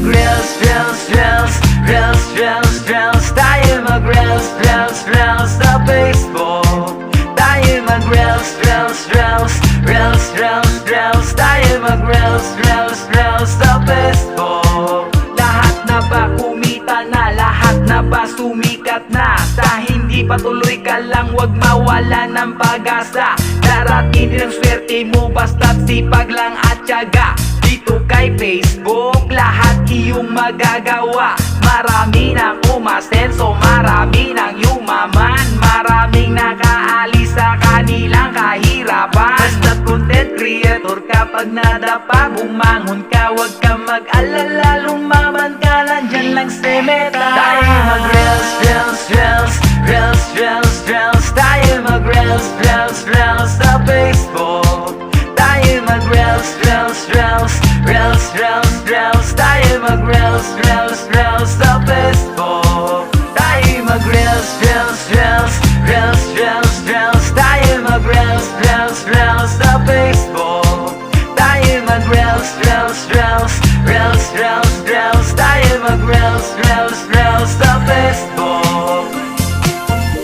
mag-reels, reels, reels, reels, reels, reels. Tayo mag-reels, reels, reels sa Facebook. Tayo mag-reels, reels, reels, reels, reels, reels. Tayo mag-reels, reels, reels sa Facebook. Lahat na ba kumita na? Lahat na ba sumikat na? Sa hindi patuloy ka lang, wag mawala ng pag-asa. Darating din ang swerte mo, basta't sipag lang at tiyaga. Dito kay Facebook, lahat iyong magagawa. Marami nang umasenso, marami nang yumaman, maraming nakaalis sa kanilang kahirapan. Basta't content creator kapag nadapa, bumangon ka, wag ka mag-alala, lumaban ka, nandyan lang si Meta. Tayo mag-reels, reels, reels, reels, reels, reels. Tayo mag-reels, reels, reels sa Facebook. Tayo mag-reels, reels, reels, reels, reels, reels. Tayo mag-reels, reels, reels sa Facebook. Tayo mag-reels, reels, reels, reels, reels, reels. Tayo mag-reels, reels, reels sa Facebook. Tayo mag-reels, reels, reels, reels, reels, reels. Tayo mag-reels, reels, reels sa Facebook.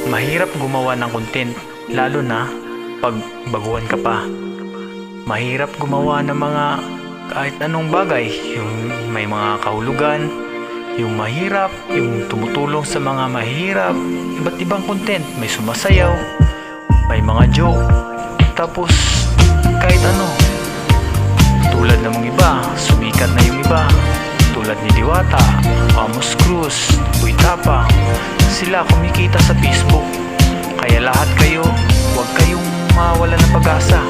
Mahirap gumawa ng content, lalo na pag baguhan ka pa. Mahirap gumawa ng mga kahit anong bagay, yung may mga kahulugan, yung mahirap, yung tumutulong sa mga mahirap, iba't ibang content, may sumasayaw, may mga joke, tapos kahit ano. Tulad ng mga iba, sumikat na yung iba, tulad ni Diwata, Amos Cruz, Uy Tapang, sila kumikita sa Facebook. Kaya lahat kayo, huwag kayong mawala ng pag-asa.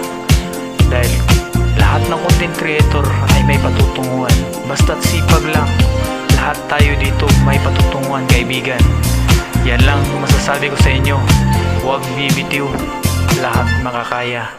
Dahil lahat ng content creator ay may patutunguhan. Basta't sipag lang, lahat tayo dito may patutunguhan, kaibigan. Yan lang masasabi ko sa inyo. Huwag bibitiw, lahat makakaya.